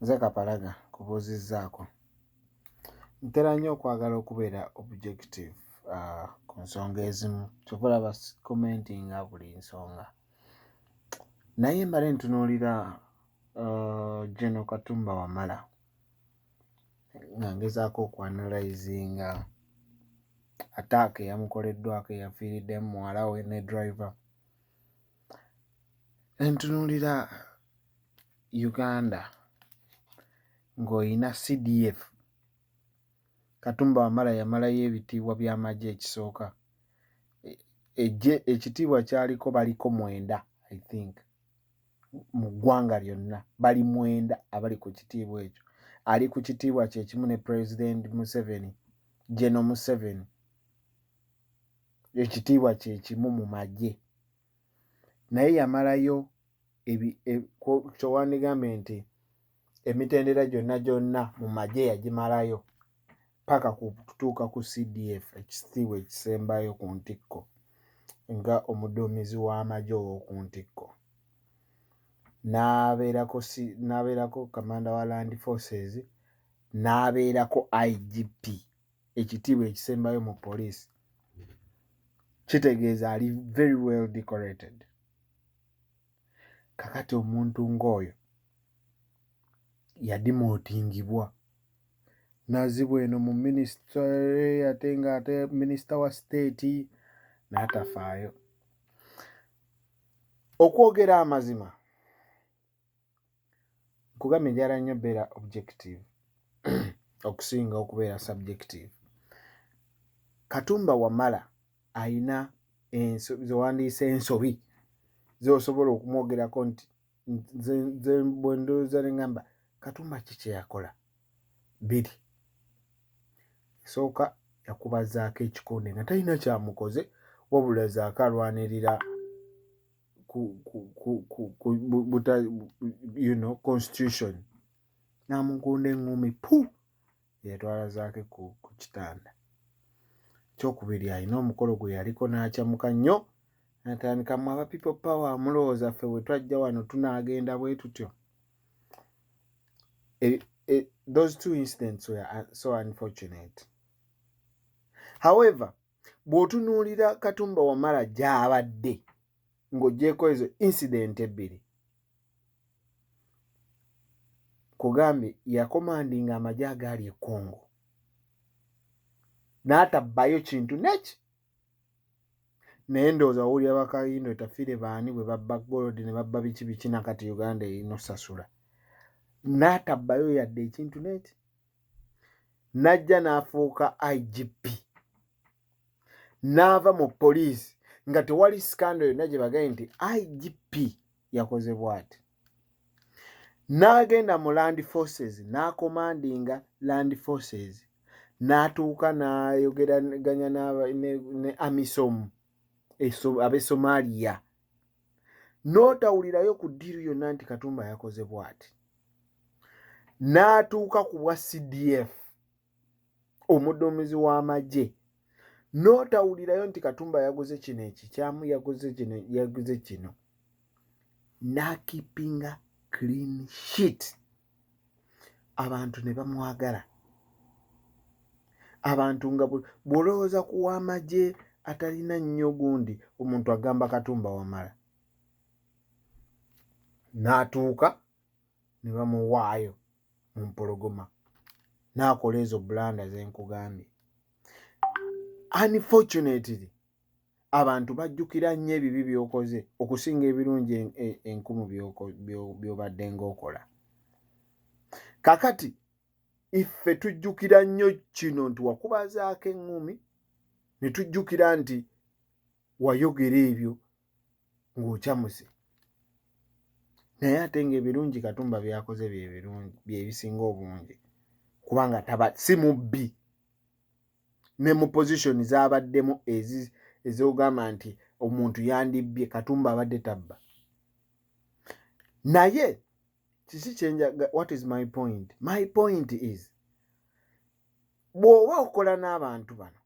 Nze Kapalaga kubuuzizzaako. Ntera nnyo okwagala okubeera objective ku nsonga ezimu. Kyova olaba commentinga buli nsonga. Naye mbale ntunuulira General Katumba Wamala nga ngezaako okuanalyzinga attack eyamukoleddwako eyafiiriddemu muwala we ne driver. Ntunuulira Uganda ng'oyina CDF. Katumba Wamala yamalayo ebitiibwa by'amagye ekisooka. Ekitiibwa kyaliko baliko 9 I think mu ggwanga lyonna bali 9 abali ku kitiibwa ekyo. Ali ku kitiibwa kye kimu ne President Museveni, General Museveni. Ekitiibwa kye kimu mu magye. Naye yamalayo kyowandigambe nti emitendera gyonna mu magye yagimalayo paka kutuuka ku CDF, ekitiibwa ekisembayo ku ntikko nga omuduumizi w'amagye ow'oku ntikko. N'abeerako Commander wa Land Forces, n'abeerako IGP, ekitiibwa ekisembayo mu poliisi. Kitegeeza ali very well decorated. Kakati omuntu ng'oyo yadimootingibwa n'azibwa eno mu minisitule ate minisita wa state n'atafaayo. Okwogera amazima nkugambye njala nnyo beera objective okusinga okubeera subjective. Katumba Wamala ayina zewandiise ensobi zosobola okumwogerako nti nze bwe ndowooza ne ngamba Katumba ki kye yakola? 2, esooka yakubazaako ekikonde nga talina kyamukoze wabula zaako alwanirira constitution. N'amugunda eŋŋumi yatwala zaake ku kitanda. Ekyokubiri alina omukolo gwe yaliko n'akyamuka nnyo n'atandika mu aba people power mulowooza ffe bwe twajja wano tunaagenda bwe tutyo. Those 2 incidents were so unfortunate. However, bw'otunuulira Katumba Wamala gy'abadde ng'oggyeko ezo incident 2, kugambye yakomandinga amagye agaali e Congo n'atabbayo kintu neki. Naye ndowooza wawulira bakayindo tafiire baani bwe babba gold ne babba biki nakati Uganda erina osasula. N'atabbayo yadde ekintu neki. N'ajja n'afuuka IGP. N'ava mu poliisi nga tewali scandal yonna gye bagaye nti IGP yakoze bw'ati. N'agenda mu Land Forces n'akomandinga Land Forces n'atuuka n'ayogeraganya ne AMISOM ab'e Somalia. N'otawulirayo ku ddiiru yonna nti Katumba yakoze bw'ati. N'atuuka ku bwa CDF omuduumizi w'amagye. N'otawulirayo nti Katumba yaguze kino ekikyamu yaguze kino. N'akipinga clean sheet. Abantu ne bamwagala. Abantu nga bw'olowooza ku w'amagye atalina nnyo gundi omuntu agamba Katumba Wamala. N'atuuka ne bamuwaayo mu mpologoma. N'akola ezo bulanda ze nkugambye. Unfortunately, abantu bajjukira nnyo ebibi by'okoze okusinga ebirungi 1000 by'obadde ng'okola. Kakati iffe tujjukira nnyo kino nti wakubazaako eŋŋumi, ne tujjukira nti wayogera ebyo ng'okyamuse. Naye ate ng'ebirungi Katumba byakoze bye bisinga obungi kubanga si mubbi. Ne mu position z'abaddemu ez'ogamba nti omuntu yandibbye, Katumba abadde tabba. Naye kiki kyenjaga, what is my point? My point is bw'oba okola n'abantu bano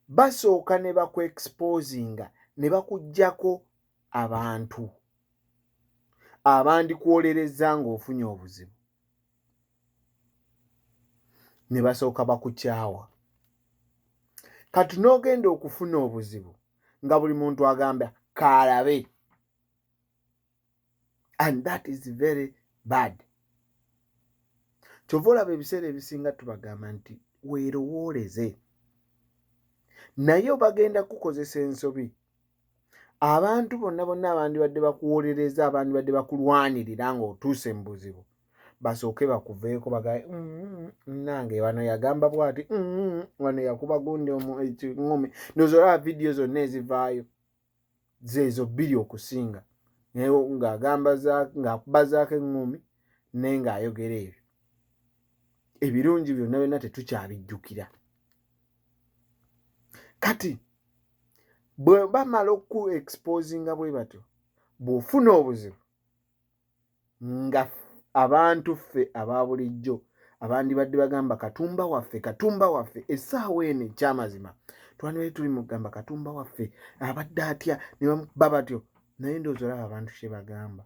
basooka ne bakuexposinga ne bakuggyako abantu abandikwolereza ng'ofunye obuzibu ne basooka bakukyawa. Kati n'ogenda okufuna obuzibu nga buli muntu agamba kaalabe, and that is very bad. Kyova olaba ebiseera ebisinga tubagamba nti weerowooleze, naye bagenda kukozesa ensobi. Abantu bonna abandibadde bakuwolereza, abandibadde bakulwanirira ng'otuuse mu buzibu, basooke bakuveeko bagaye nange wano yagamba bw'ati, wano yakuba gundi ekiŋomi. Ndowooza olaba vidiyo zonna ezivaayo zeezo bbiri okusinga, ng'akuba zaako eŋŋomi naye ng'ayogera ebyo. Ebirungi byonna byonna tetukyabijjukira. Kati bwe bamala oku exposinga bwe batyo, bw'ofuna obuzibu nga abantu ffe aba bulijjo abandibadde bagamba Katumba waffe, essaawa eno ekyamazima twandibadde tuli mu kugamba Katumba waffe abadde atya, ne bamukuba batyo, naye ndowooza olaba abantu kye bagamba.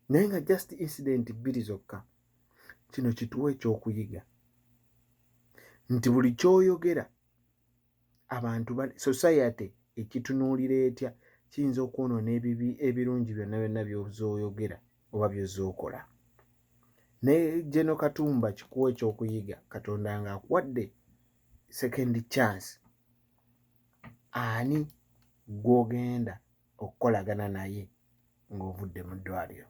Naye nga just incident bbiri zokka. Kino kituwa ekyokuyiga nti buli ky'oyogera abantu society ekitunuulira etya kiyinza okwonoona ebirungi byonna byonna by'ozooyogera oba by'ozookola. Naye General Katumba kikuwa ekyokuyiga, Katonda ng'akuwadde second chance, ani gw'ogenda okukolagana naye ng'ovudde mu ddwaliro?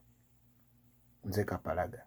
Nze Kapalaga.